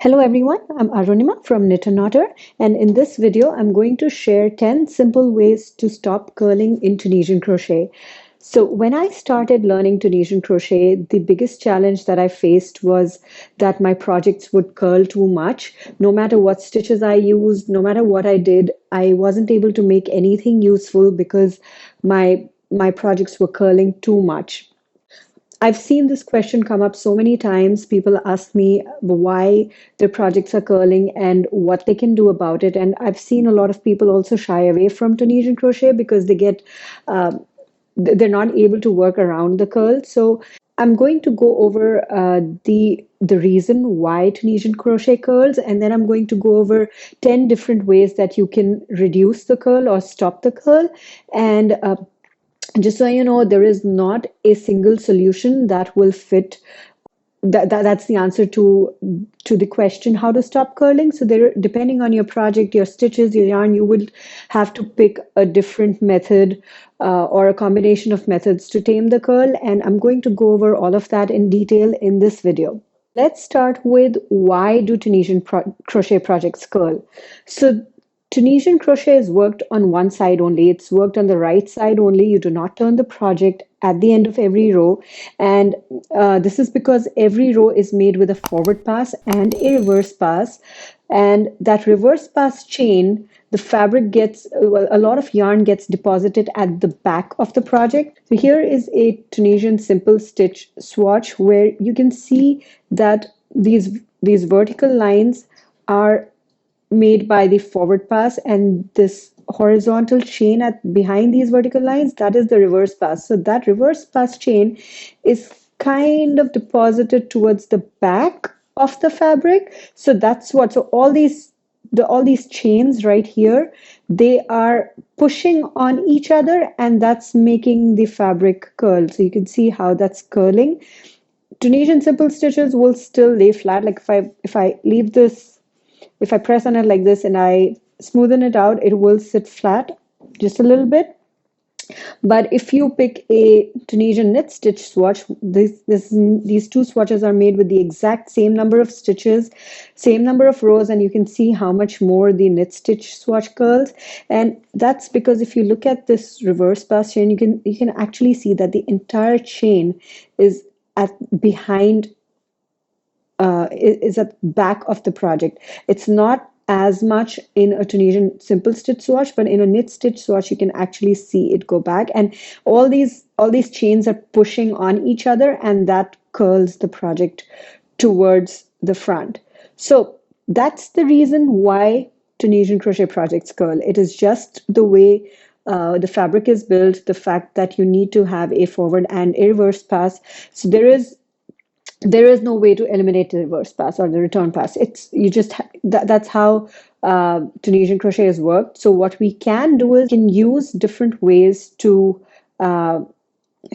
Hello everyone, I'm Arunima from Knit and Otter, and in this video I'm going to share 10 simple ways to stop curling in Tunisian crochet. So when I started learning Tunisian crochet, the biggest challenge that I faced was that my projects would curl too much. No matter what stitches I used, no matter what I did, I wasn't able to make anything useful because my projects were curling too much. I've seen this question come up so many times. People ask me why their projects are curling and what they can do about it. And I've seen a lot of people also shy away from Tunisian crochet because uh, they're not able to work around the curl. So I'm going to go over the reason why Tunisian crochet curls, and then I'm going to go over 10 different ways that you can reduce the curl or stop the curl. And just so you know, there is not a single solution that will fit. That's the answer to the question how to stop curling. So there, depending on your project, your stitches, your yarn, you will have to pick a different method or a combination of methods to tame the curl. And I'm going to go over all of that in detail in this video. Let's start with why do crochet projects curl? So Tunisian crochet is worked on one side only. It's worked on the right side only. You do not turn the project at the end of every row. And this is because every row is made with a forward pass and a reverse pass. And that reverse pass chain, the fabric gets, well, a lot of yarn gets deposited at the back of the project. So here is a Tunisian simple stitch swatch where you can see that these vertical lines are made by the forward pass, and this horizontal chain at behind these vertical lines, that is the reverse pass. So that reverse pass chain is kind of deposited towards the back of the fabric. So that's what, so all these chains right here, they are pushing on each other, and that's making the fabric curl. So you can see how that's curling. Tunisian simple stitches will still lay flat. Like if I leave this, if I press on it like this and I smoothen it out, it will sit flat just a little bit. But if you pick a Tunisian knit stitch swatch, these two swatches are made with the exact same number of stitches, same number of rows, and you can see how much more the knit stitch swatch curls. And that's because if you look at this reverse pass chain, you can actually see that the entire chain is at behind is at back of the project. It's not as much in a Tunisian simple stitch swatch, but in a knit stitch swatch, you can actually see it go back. And all these chains are pushing on each other, and that curls the project towards the front. So that's the reason why Tunisian crochet projects curl. It is just the way the fabric is built, the fact that you need to have a forward and a reverse pass. So there is no way to eliminate the reverse pass or the return pass. It's you just that's how Tunisian crochet has worked. So what we can do is can use different ways uh,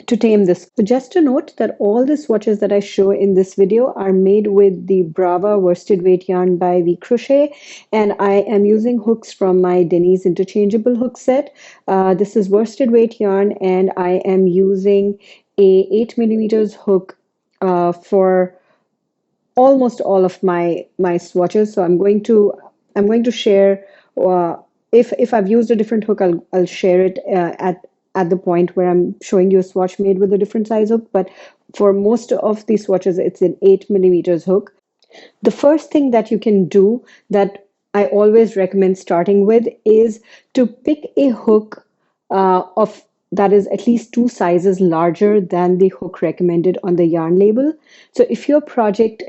to tame this. So just to note that all the swatches that I show in this video are made with the Brava worsted weight yarn by V Crochet, and I am using hooks from my Denise interchangeable hook set. This is worsted weight yarn, and I am using a 8 millimeters hook for almost all of my swatches. So I'm going to share if I've used a different hook, I'll share it at the point where I'm showing you a swatch made with a different size hook. But for most of these swatches, it's an 8 millimeters hook. The first thing that you can do that I always recommend starting with is to pick a hook of that is at least two sizes larger than the hook recommended on the yarn label. So if your project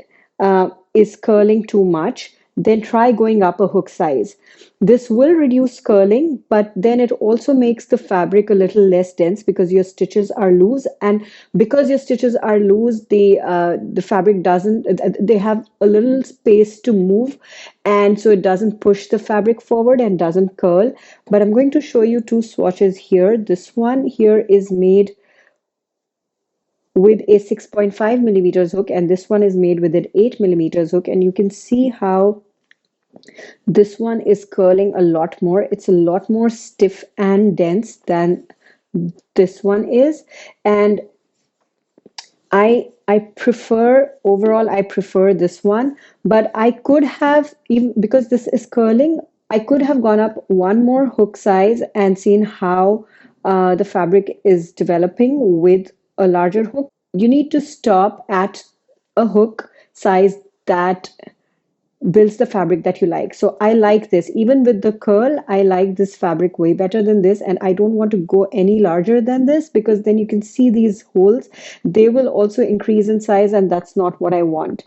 is curling too much, then try going up a hook size. This will reduce curling, but then it also makes the fabric a little less dense because your stitches are loose. And because your stitches are loose, the fabric doesn't, they have a little space to move. And so it doesn't push the fabric forward and doesn't curl. But I'm going to show you two swatches here. This one here is made with a 6.5 millimeters hook, and this one is made with an 8 millimeters hook. And you can see how this one is curling a lot more. It's a lot more stiff and dense than this one is. And I overall, I prefer this one, but I could have, even because this is curling, I could have gone up one more hook size and seen how the fabric is developing with a larger hook. You need to stop at a hook size that builds the fabric that you like. So I like this. Even with the curl, I like this fabric way better than this. And I don't want to go any larger than this because then you can see these holes. They will also increase in size, and that's not what I want.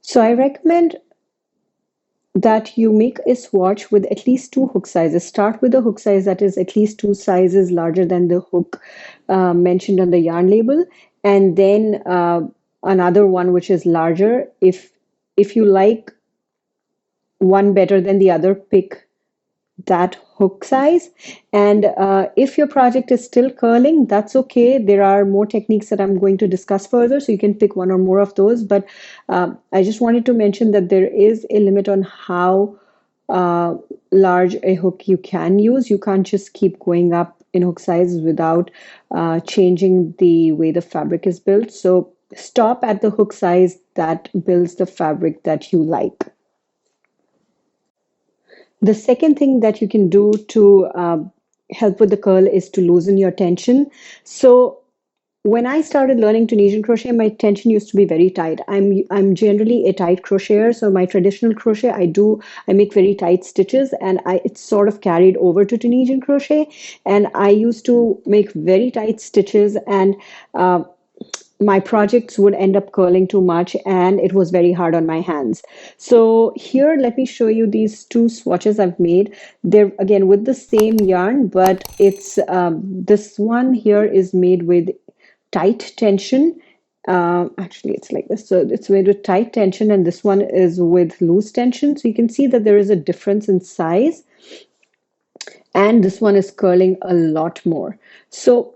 So I recommend that you make a swatch with at least two hook sizes. Start with a hook size that is at least two sizes larger than the hook mentioned on the yarn label, and then another one which is larger. If you like one better than the other, pick that hook size. And if your project is still curling, that's okay. There are more techniques that I'm going to discuss further, so you can pick one or more of those. But I just wanted to mention that there is a limit on how large a hook you can use. You can't just keep going up in hook sizes without changing the way the fabric is built. So stop at the hook size that builds the fabric that you like. The second thing that you can do to help with the curl is to loosen your tension. So when I started learning Tunisian crochet, my tension used to be very tight. I'm generally a tight crocheter, so my traditional crochet I make very tight stitches, and it's sort of carried over to Tunisian crochet. And I used to make very tight stitches, and my projects would end up curling too much, and it was very hard on my hands. So here, let me show you these two swatches I've made. They're again with the same yarn, but it's this one here is made with tight tension. Actually, it's like this. So it's made with tight tension, and this one is with loose tension. So you can see that there is a difference in size, and this one is curling a lot more. So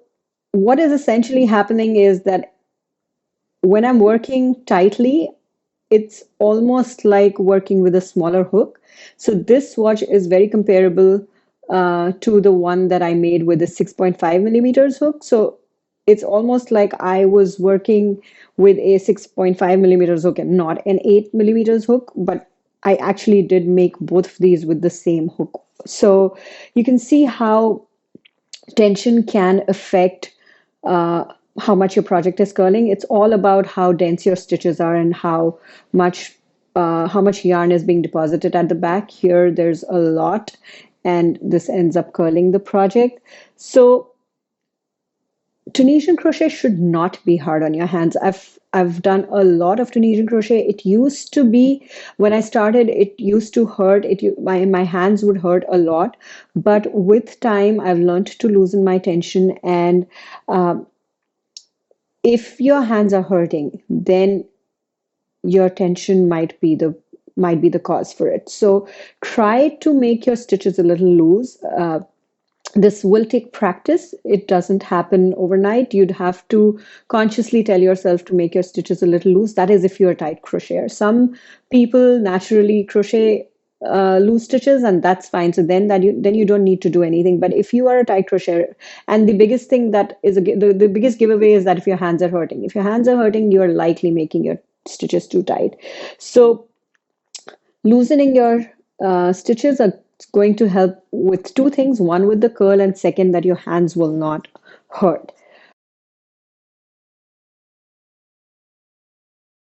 what is essentially happening is that when I'm working tightly, it's almost like working with a smaller hook. So this swatch is very comparable to the one that I made with the 6.5 millimeters hook. So it's almost like I was working with a 6.5 millimeters hook and not an 8 millimeters hook, but I actually did make both of these with the same hook. So you can see how tension can affect how much your project is curling. It's all about how dense your stitches are and much how much yarn is being deposited at the back. Here, there's a lot, and this ends up curling the project. So Tunisian crochet should not be hard on your hands. I've done a lot of Tunisian crochet. It used to be when I started, it used to hurt. My hands would hurt a lot, but with time, I've learned to loosen my tension. And if your hands are hurting, then your tension might be the cause for it. So try to make your stitches a little loose. This will take practice. It doesn't happen overnight. You'd have to consciously tell yourself to make your stitches a little loose. That is if you're a tight crocheter. Some people naturally crochet loose stitches, and that's fine. So then you don't need to do anything. But if you are a tight crocheter, and the biggest thing that is the biggest giveaway is that if your hands are hurting, you are likely making your stitches too tight. So loosening your stitches are going to help with two things. One, with the curl, and second, that your hands will not hurt.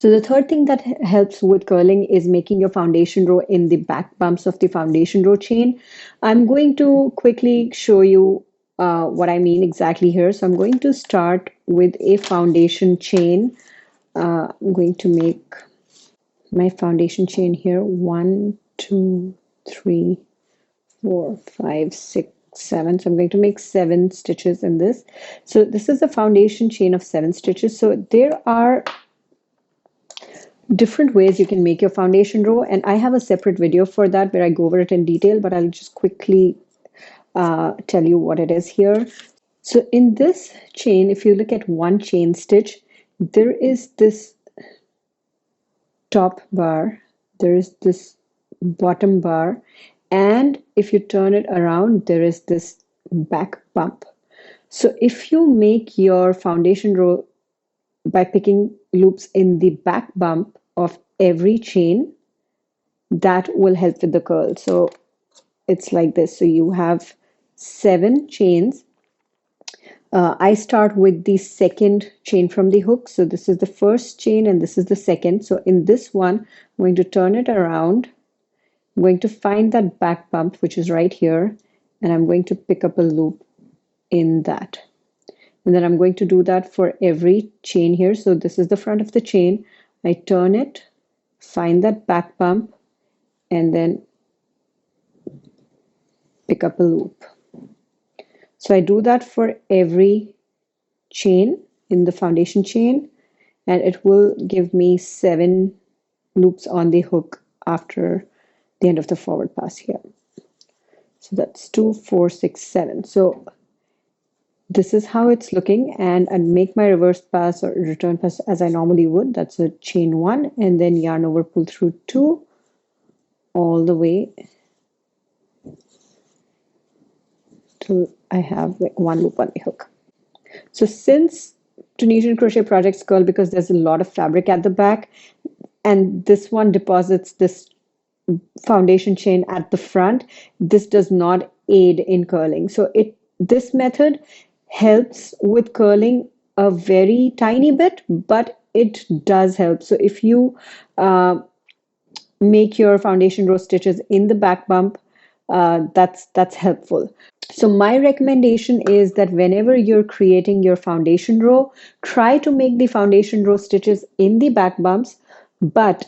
So the third thing that helps with curling is making your foundation row in the back bumps of the foundation row chain. I'm going to quickly show you what I mean exactly here. So I'm going to start with a foundation chain. I'm going to make my foundation chain here. 1, 2, 3, 4, 5, 6, 7. So I'm going to make 7 stitches in this. So this is a foundation chain of 7 stitches. So there are different ways you can make your foundation row, and I have a separate video for that where I go over it in detail, but I'll just quickly tell you what it is here. So in this chain, if you look at one chain stitch, there is this top bar, there is this bottom bar, and if you turn it around, there is this back bump. So if you make your foundation row by picking loops in the back bump of every chain, that will help with the curl. So it's like this. So you have 7 chains. I start with the second chain from the hook. So this is the first chain and this is the second. So in this one, I'm going to turn it around. I'm going to find that back bump, which is right here, and I'm going to pick up a loop in that. And then I'm going to do that for every chain here. So this is the front of the chain. I turn it, find that back bump, and then pick up a loop. So I do that for every chain in the foundation chain, and it will give me 7 loops on the hook after the end of the forward pass here. So that's 2, 4, 6, 7. So this is how it's looking, and I'd make my reverse pass or return pass as I normally would. That's a chain 1, and then yarn over, pull through 2 all the way till I have like 1 loop on the hook. So since Tunisian crochet projects curl because there's a lot of fabric at the back, and this one deposits this foundation chain at the front, this does not aid in curling. So this method helps with curling a very tiny bit, but it does help. So if you make your foundation row stitches in the back bump, that's helpful. So my recommendation is that whenever you're creating your foundation row, try to make the foundation row stitches in the back bumps, but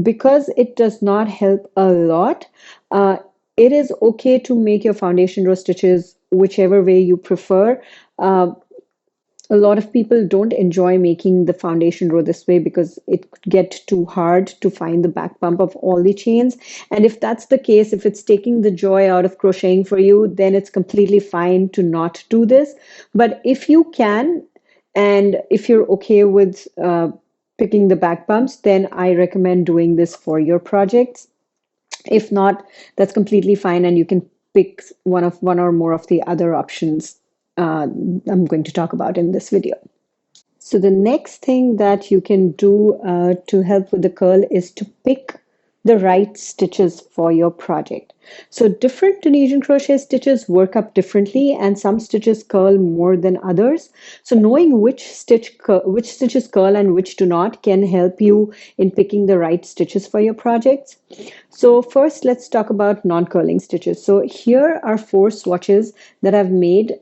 because it does not help a lot, it is okay to make your foundation row stitches whichever way you prefer. A lot of people don't enjoy making the foundation row this way because it could get too hard to find the back bump of all the chains. And if that's the case, if it's taking the joy out of crocheting for you, then it's completely fine to not do this. But if you can, and if you're okay with picking the back bumps, then I recommend doing this for your projects. If not, that's completely fine, and you can pick one or more of the other options I'm going to talk about in this video. So the next thing that you can do to help with the curl is to pick the right stitches for your project. So different Tunisian crochet stitches work up differently, and some stitches curl more than others. So knowing which stitches curl and which do not can help you in picking the right stitches for your projects. So first, let's talk about non-curling stitches. So here are 4 swatches that I've made.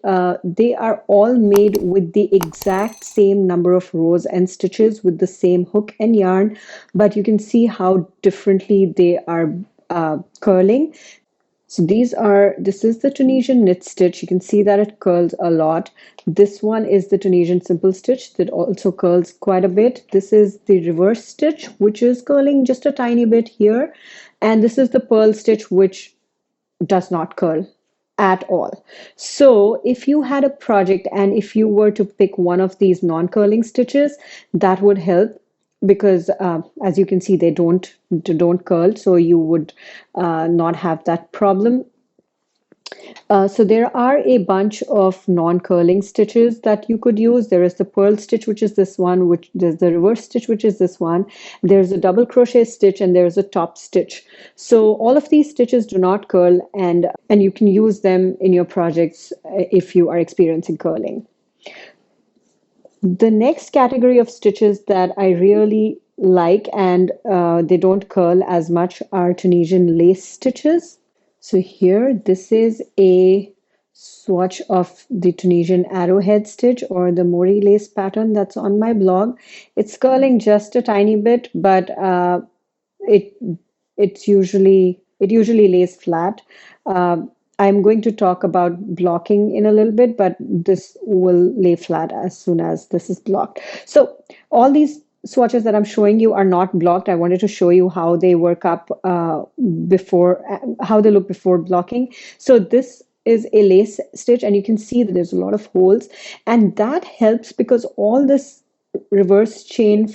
They are all made with the exact same number of rows and stitches with the same hook and yarn, but you can see how differently they are curling. So this is the Tunisian knit stitch. You can see that it curls a lot. This one is the Tunisian simple stitch that also curls quite a bit. This is the reverse stitch, which is curling just a tiny bit here. And this is the pearl stitch, which does not curl at all. So if you had a project and if you were to pick one of these non-curling stitches, that would help, because as you can see, they don't curl, so you would not have that problem. So there are a bunch of non-curling stitches that you could use. There is the pearl stitch, which is this one, which there's the reverse stitch, which is this one. There's a double crochet stitch, and there's a top stitch. So all of these stitches do not curl, and you can use them in your projects if you are experiencing curling. The next category of stitches that I really like, and they don't curl as much, are Tunisian lace stitches. So here, this is a swatch of the Tunisian arrowhead stitch or the Mori lace pattern that's on my blog. It's curling just a tiny bit, but it usually lays flat. I'm going to talk about blocking in a little bit, but this will lay flat as soon as this is blocked. So all these swatches that I'm showing you are not blocked. I wanted to show you how they work up how they look before blocking. So this is a lace stitch, and you can see that there's a lot of holes, and that helps because all this reverse chain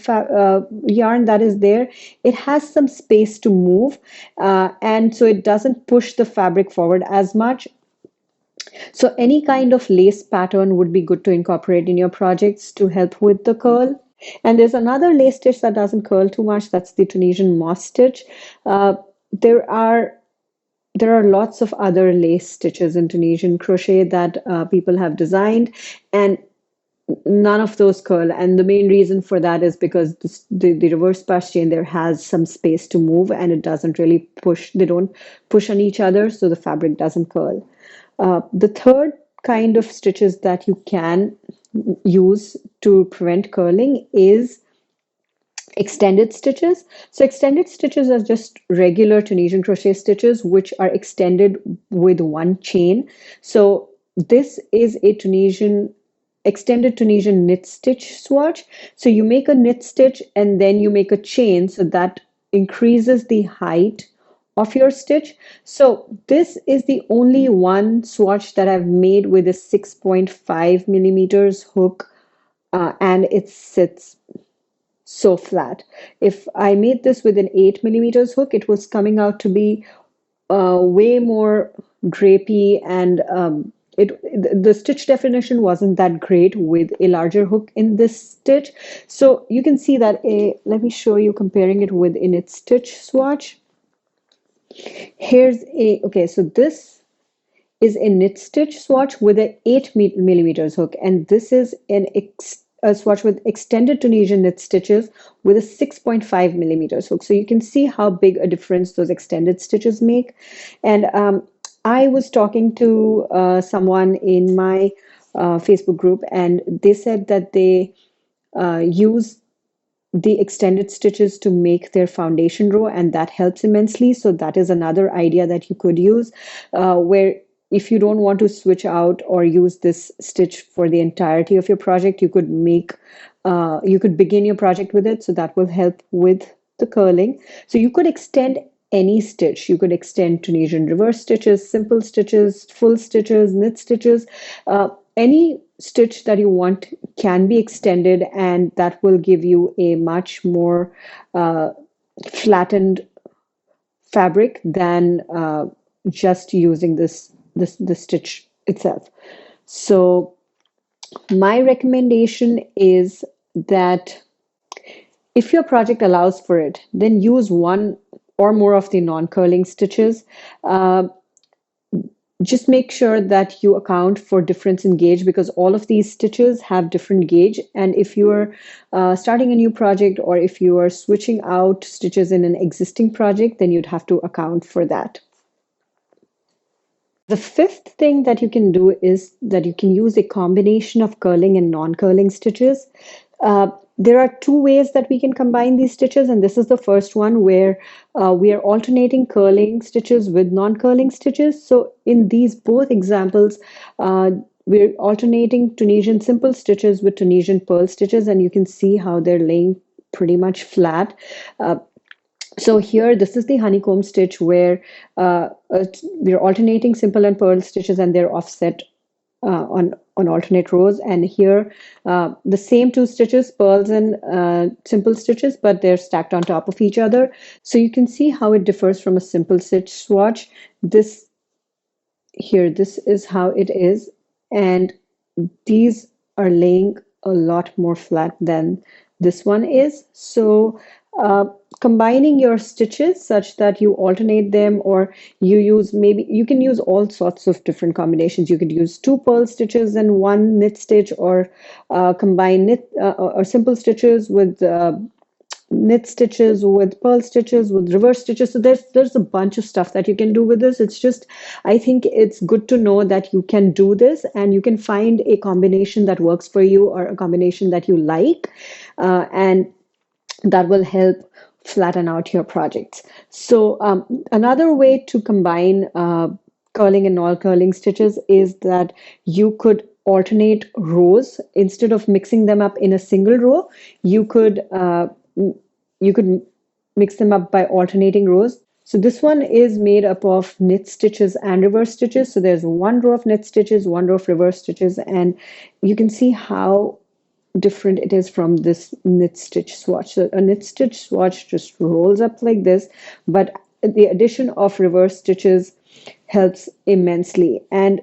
yarn that is there, it has some space to move, and so it doesn't push the fabric forward as much. So any kind of lace pattern would be good to incorporate in your projects to help with the curl. And there's another lace stitch that doesn't curl too much. That's the Tunisian moss stitch. Uh, there are there are lots of other lace stitches in Tunisian crochet that people have designed, and none of those curl. And the main reason for that is because the reverse pass chain there has some space to move, and it doesn't really push. They don't push on each other, so the fabric doesn't curl. The third kind of stitches that you can use to prevent curling is extended stitches. So extended stitches are just regular Tunisian crochet stitches which are extended with one chain. So this is a extended Tunisian knit stitch swatch. So you make a knit stitch and then you make a chain, so that increases the height of your stitch. So this is the only one swatch that I've made with a 6.5 millimeters hook, and it sits so flat. If I made this with an 8 millimeters hook, it was coming out to be way more drapey, and the stitch definition wasn't that great with a larger hook in this stitch. So you can see that let me show you comparing it with a knit stitch swatch. Okay, so this is a knit stitch swatch with an 8 millimeters hook, and this is a swatch with extended Tunisian knit stitches with a 6.5 millimeters hook. So you can see how big a difference those extended stitches make. And I was talking to someone in my Facebook group, and they said that they use the extended stitches to make their foundation row, and that helps immensely. So that is another idea that you could use, where if you don't want to switch out or use this stitch for the entirety of your project, you could begin your project with it. So that will help with the curling. So you could extend any stitch. You could extend Tunisian reverse stitches, simple stitches, full stitches, knit stitches. Any stitch that you want can be extended, and that will give you a much more flattened fabric than just using the stitch itself. So my recommendation is that if your project allows for it, then use one or more of the non-curling stitches. Just make sure that you account for difference in gauge, because all of these stitches have different gauge. And if you are starting a new project, or if you are switching out stitches in an existing project, then you'd have to account for that. The fifth thing that you can do is that you can use a combination of curling and non-curling stitches. There are two ways that we can combine these stitches, and this is the first one, where we are alternating curling stitches with non-curling stitches. So in these both examples, we're alternating Tunisian simple stitches with Tunisian pearl stitches, and you can see how they're laying pretty much flat. So here, this is the honeycomb stitch, where we're alternating simple and pearl stitches, and they're offset on alternate rows. And here, the same two stitches, pearls and simple stitches, but they're stacked on top of each other. So you can see how it differs from a simple stitch swatch. This is how it is, and these are laying a lot more flat than this one is. So combining your stitches such that you alternate them, or you can use all sorts of different combinations. You could use two pearl stitches and one knit stitch, or combine knit or simple stitches with knit stitches, with pearl stitches, with reverse stitches. So there's a bunch of stuff that you can do with this. It's just, I think it's good to know that you can do this, and you can find a combination that works for you, or a combination that you like, and that will help flatten out your projects. So another way to combine curling and non-curling stitches is that you could alternate rows. Instead of mixing them up in a single row, you could mix them up by alternating rows. So this one is made up of knit stitches and reverse stitches. So there's one row of knit stitches, one row of reverse stitches, and you can see how different it is from this knit stitch swatch. So a knit stitch swatch just rolls up like this, but the addition of reverse stitches helps immensely. And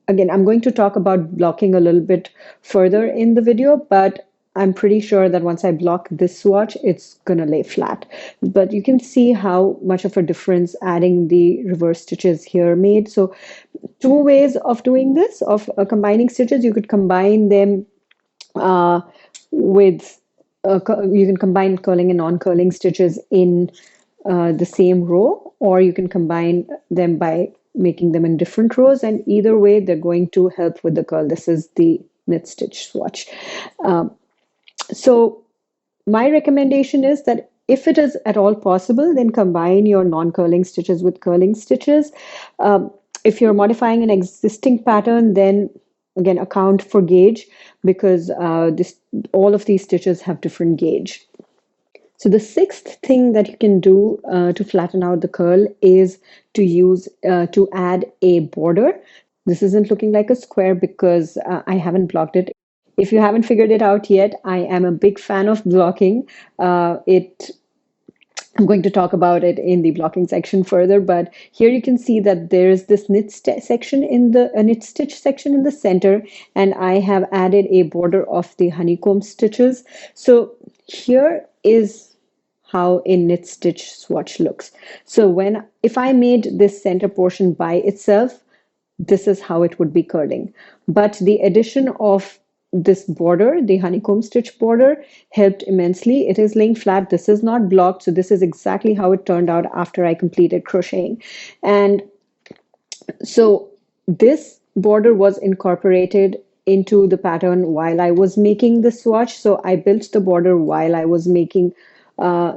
again, I'm going to talk about blocking a little bit further in the video, but I'm pretty sure that once I block this swatch, it's gonna lay flat. But you can see how much of a difference adding the reverse stitches here made. So two ways of doing this, of combining stitches. You could combine them uh, with, you can combine curling and non-curling stitches in the same row, or you can combine them by making them in different rows. And either way, they're going to help with the curl. This is the knit stitch swatch. So my recommendation is that if it is at all possible, then combine your non-curling stitches with curling stitches. If you're modifying an existing pattern, then again, account for gauge, because all of these stitches have different gauge. So the sixth thing that you can do to flatten out the curl is to add a border. This isn't looking like a square because I haven't blocked it. If you haven't figured it out yet, I am a big fan of blocking. It I'm going to talk about it in the blocking section further, but here you can see that there's this section in the knit stitch section in the center, and I have added a border of the honeycomb stitches. So here is how a knit stitch swatch looks. So if I made this center portion by itself, this is how it would be curling. But the addition of this border, the honeycomb stitch border, helped immensely. It is laying flat. This is not blocked. So this is exactly how it turned out after I completed crocheting. And so this border was incorporated into the pattern while I was making the swatch. So I built the border while I was making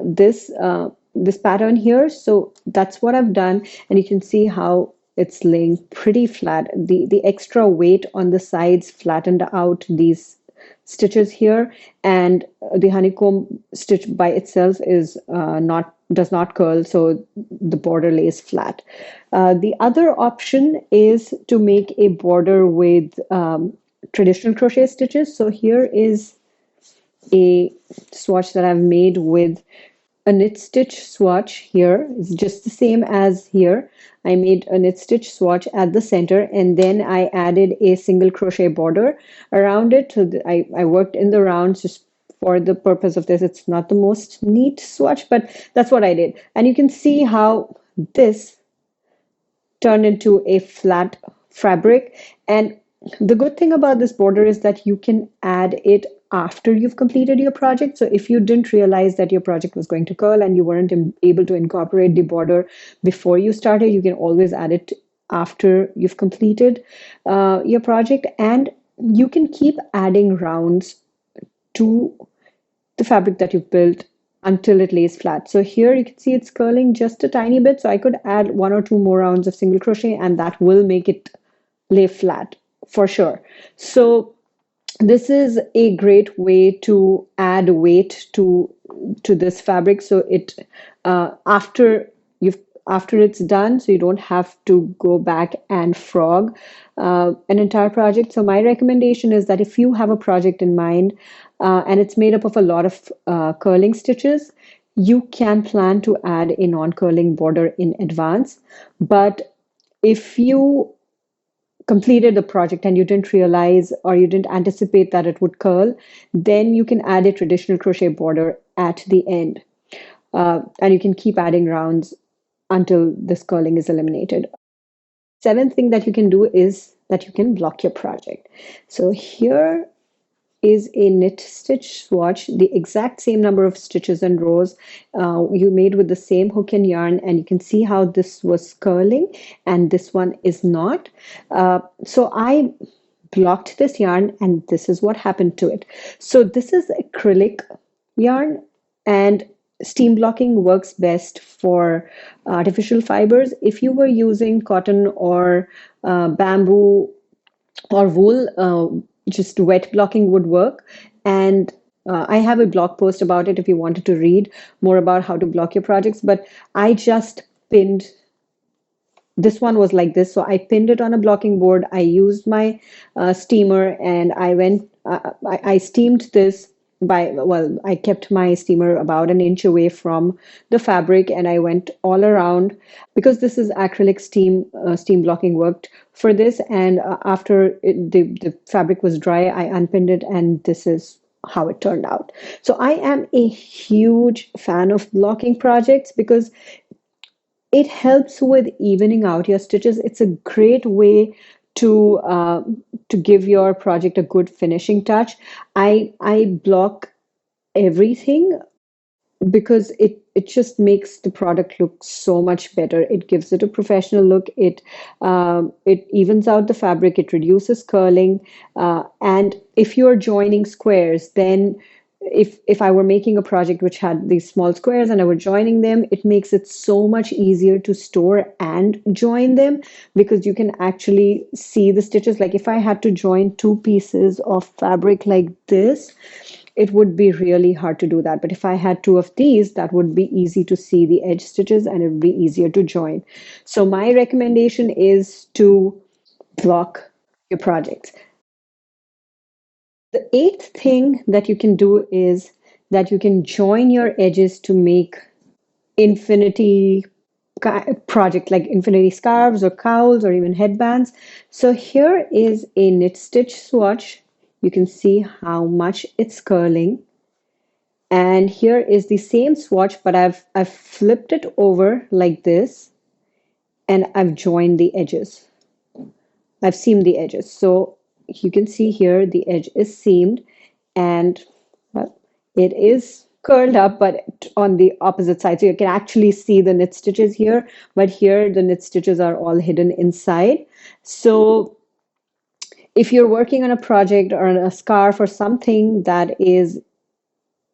this pattern here. So that's what I've done. And you can see how it's laying pretty flat. The extra weight on the sides flattened out these stitches here, and the honeycomb stitch by itself does not curl, so the border lays flat. The other option is to make a border with traditional crochet stitches. So here is a swatch that I've made with a knit stitch swatch here. It's just the same as here. I made a knit stitch swatch at the center, and then I added a single crochet border around it. So I worked in the rounds just for the purpose of this. It's not the most neat swatch, but that's what I did. And you can see how this turned into a flat fabric. And the good thing about this border is that you can add it after you've completed your project. So if you didn't realize that your project was going to curl and you weren't able to incorporate the border before you started, you can always add it after you've completed your project. And you can keep adding rounds to the fabric that you've built until it lays flat. So here you can see it's curling just a tiny bit. So I could add 1 or 2 more rounds of single crochet, and that will make it lay flat for sure. So this is a great way to add weight to this fabric. So it after it's done, so you don't have to go back and frog an entire project. So my recommendation is that if you have a project in mind and it's made up of a lot of curling stitches, you can plan to add a non-curling border in advance. But if you completed the project and you didn't realize or you didn't anticipate that it would curl, then you can add a traditional crochet border at the end. And you can keep adding rounds until this curling is eliminated. Seventh thing that you can do is that you can block your project. So here is a knit stitch swatch, the exact same number of stitches and rows you made with the same hook and yarn, and you can see how this was curling and this one is not. So I blocked this yarn, and this is what happened to it. So this is acrylic yarn, and steam blocking works best for artificial fibers. If you were using cotton or bamboo or wool, just wet blocking would work. And I have a blog post about it if you wanted to read more about how to block your projects. But I just pinned, this one was like this. So I pinned it on a blocking board. I used my steamer, and I steamed this I kept my steamer about an inch away from the fabric, and I went all around because this is acrylic steam blocking worked for this. And after the fabric was dry, I unpinned it, and this is how it turned out. So I am a huge fan of blocking projects because it helps with evening out your stitches. It's a great way to give your project a good finishing touch. I block everything because it just makes the product look so much better. It gives it a professional look. It evens out the fabric. It reduces curling. And if you're joining squares, then if I were making a project which had these small squares and I were joining them, it makes it so much easier to store and join them because you can actually see the stitches. Like if I had to join two pieces of fabric like this, it would be really hard to do that. But if I had two of these, that would be easy to see the edge stitches and it would be easier to join. So my recommendation is to block your projects. The eighth thing that you can do is that you can join your edges to make infinity project like infinity scarves or cowls or even headbands. So here is a knit stitch swatch. You can see how much it's curling. And here is the same swatch, but I've flipped it over like this and I've joined the edges. I've seamed the edges. So you can see here the edge is seamed and well, it is curled up, but on the opposite side. So you can actually see the knit stitches here, but here the knit stitches are all hidden inside. So if you're working on a project or on a scarf or something that is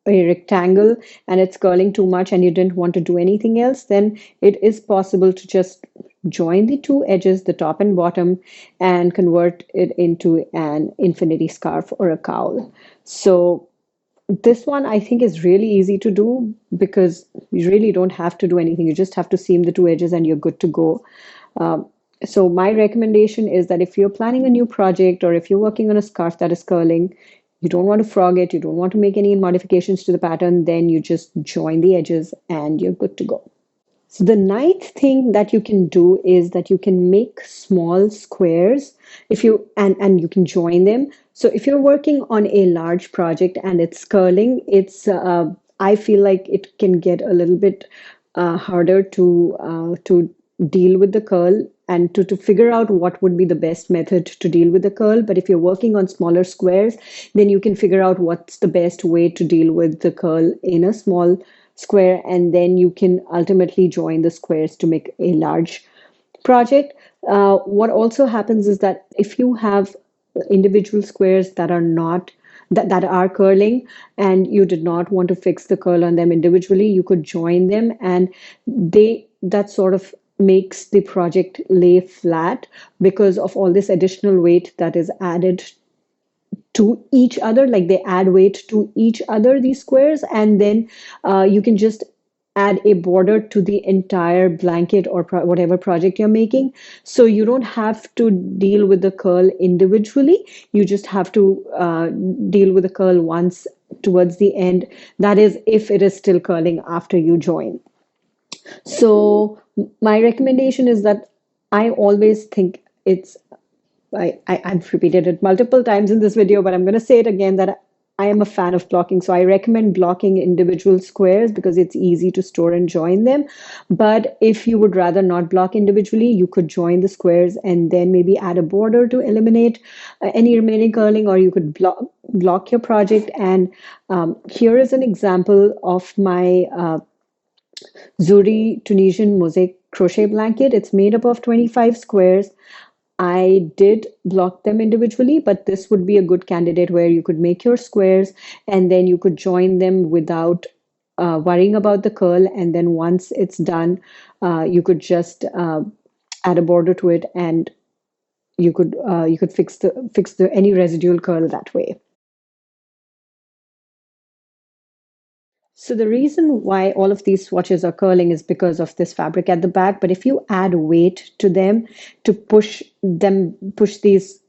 a rectangle and it's curling too much and you didn't want to do anything else, then it is possible to just join the two edges, the top and bottom, and convert it into an infinity scarf or a cowl. So this one I think is really easy to do because you really don't have to do anything. You just have to seam the two edges and you're good to go. So my recommendation is that if you're planning a new project or if you're working on a scarf that is curling, you don't want to frog it, you don't want to make any modifications to the pattern, then you just join the edges and you're good to go. So the ninth thing that you can do is that you can make small squares if you and you can join them. So if you're working on a large project and it's curling, it's I feel like it can get a little bit harder to deal with the curl and to figure out what would be the best method to deal with the curl. But if you're working on smaller squares, then you can figure out what's the best way to deal with the curl in a small square, and then you can ultimately join the squares to make a large project. What also happens is that if you have individual squares that are not that are curling and you did not want to fix the curl on them individually, you could join them and that sort of makes the project lay flat because of all this additional weight that is added to each other. Like they add weight to each other, these squares, and then you can just add a border to the entire blanket or whatever project you're making. So you don't have to deal with the curl individually. You just have to deal with the curl once towards the end. That is, if it is still curling after you join. So my recommendation is that I always think I've repeated it multiple times in this video, but I'm going to say it again that I am a fan of blocking. So I recommend blocking individual squares because it's easy to store and join them. But if you would rather not block individually, you could join the squares and then maybe add a border to eliminate any remaining curling, or you could block your project. And here is an example of my Zuri Tunisian Mosaic Crochet blanket. It's made up of 25 squares. I did block them individually, but this would be a good candidate where you could make your squares and then you could join them without worrying about the curl. And then once it's done, you could just add a border to it, and you could fix the any residual curl that way. So the reason why all of these swatches are curling is because of this fabric at the back. But if you add weight to them to push these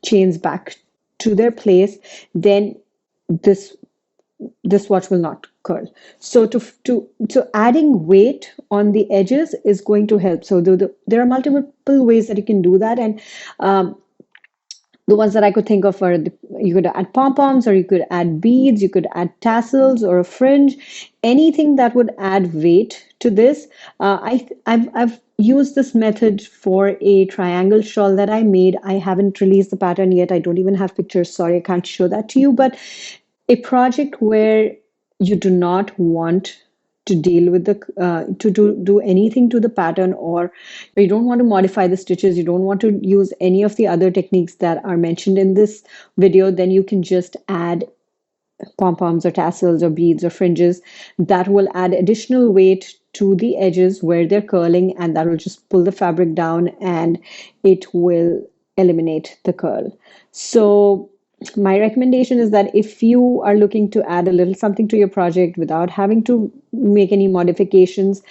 chains back to their place, then this swatch will not curl. So adding weight on the edges is going to help. So there are multiple ways that you can do that, and The ones that I could think of are you could add pom-poms, or you could add beads, you could add tassels or a fringe, anything that would add weight to this. I've used this method for a triangle shawl that I made. I haven't released the pattern yet. I don't even have pictures. Sorry, I can't show that to you. But a project where you do not want to deal with the to do anything to the pattern, or you don't want to modify the stitches, you don't want to use any of the other techniques that are mentioned in this video, then you can just add pom-poms or tassels or beads or fringes that will add additional weight to the edges where they're curling, and that will just pull the fabric down and it will eliminate the curl. So my recommendation is that if you are looking to add a little something to your project without having to make any modifications,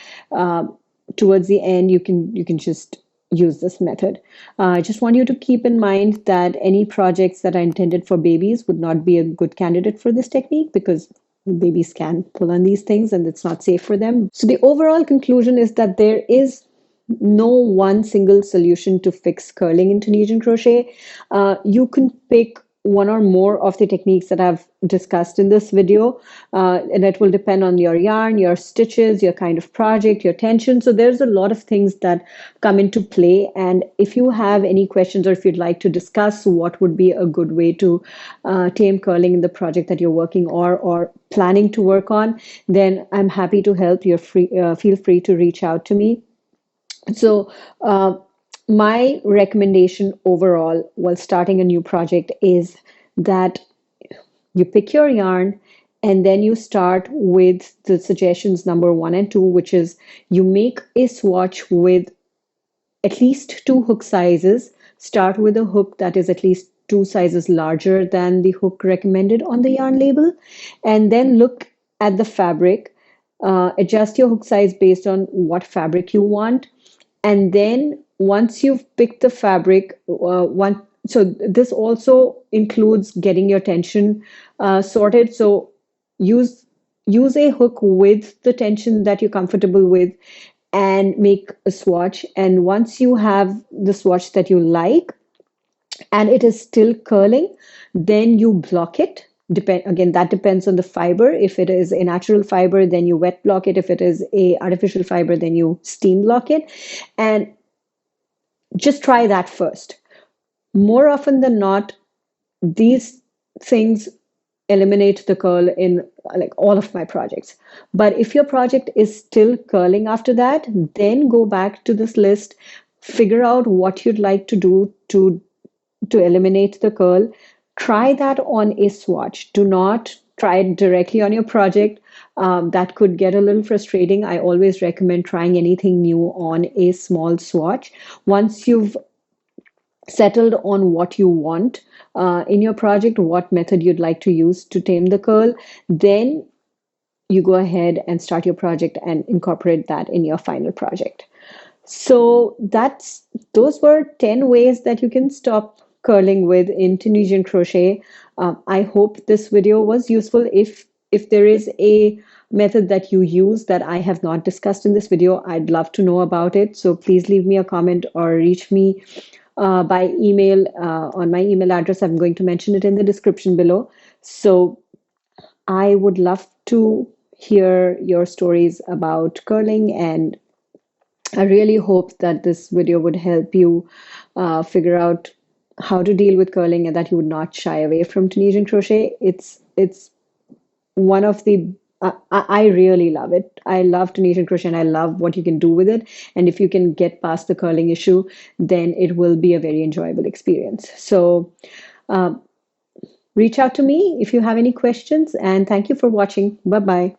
towards the end, you can just use this method. I just want you to keep in mind that any projects that are intended for babies would not be a good candidate for this technique, because babies can pull on these things and it's not safe for them. So the overall conclusion is that there is no one single solution to fix curling in Tunisian crochet. You can pick one or more of the techniques that I've discussed in this video, and it will depend on your yarn, your stitches, your kind of project, your tension. So there's a lot of things that come into play. And if you have any questions, or if you'd like to discuss what would be a good way to tame curling in the project that you're working or planning to work on, then I'm happy to help. You're free, feel free to reach out to me. So, my recommendation overall while starting a new project is that you pick your yarn and then you start with the suggestions number 1 and 2, which is you make a swatch with at least 2 hook sizes. Start with a hook that is at least 2 sizes larger than the hook recommended on the yarn label, and then look at the fabric. Adjust your hook size based on what fabric you want. And then once you've picked the fabric, so this also includes getting your tension sorted. So use a hook with the tension that you're comfortable with and make a swatch. And once you have the swatch that you like and it is still curling, then you block it. Again, that depends on the fiber. If it is a natural fiber, then you wet block it. If it is a artificial fiber, then you steam block it. And just try that first. More often than not, these things eliminate the curl in like all of my projects. But if your project is still curling after that, then go back to this list, figure out what you'd like to do to eliminate the curl. Try that on a swatch. Do not try it directly on your project. That could get a little frustrating. I always recommend trying anything new on a small swatch. Once you've settled on what you want in your project, what method you'd like to use to tame the curl, then you go ahead and start your project and incorporate that in your final project. So those were 10 ways that you can stop curling with in Tunisian crochet. I hope this video was useful. If there is a method that you use that I have not discussed in this video, I'd love to know about it. So please leave me a comment or reach me by email on my email address. I'm going to mention it in the description below. So I would love to hear your stories about curling, and I really hope that this video would help you figure out how to deal with curling and that you would not shy away from Tunisian crochet. It's one of the I really love it. I love Tunisian crochet and I love what you can do with it. And if you can get past the curling issue, then it will be a very enjoyable experience. So reach out to me if you have any questions, and thank you for watching. Bye-bye.